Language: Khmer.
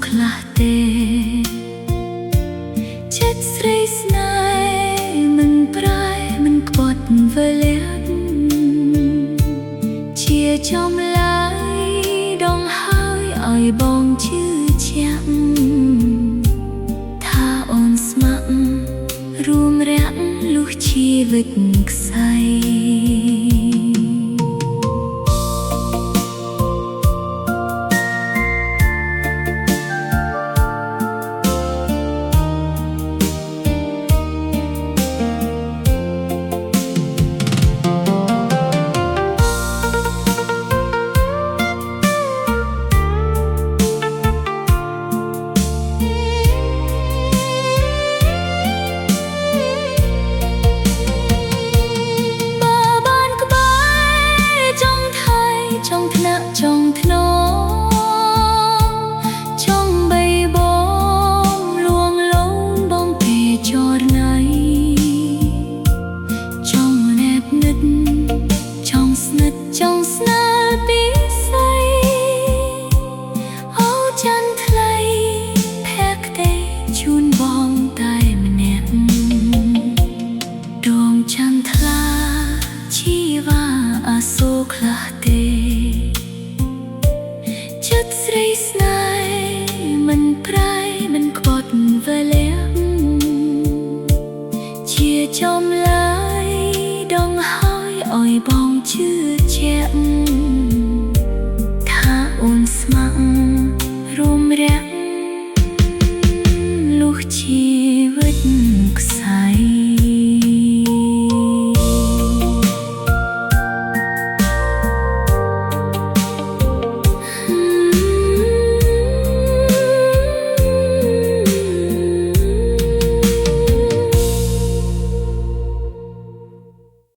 ខ្លះទេចិត្តស្រីស្នេហ៍មិនប្រែមិនខ្វាត់វេលាជាចំឡាយដងហើយឲ្យបងជឿជាក់ថាអូនស្ម័គ្ររួមរាក់លុះជីវិតខ្សែចង់ធ្នចង់បីបងលួងលងបងពេចរណៃចង់ណែបនិតចង់ស្និទ្ធចង់ស្នេហ៍ពីស្អីអូច័ន្ទថ្លៃភក្តីជូនបងតែម្នាក់ដងច័ន្ទថ្លាជីវ៉ាអាសូរខ្លះទេចិត្តស្រីស្នេ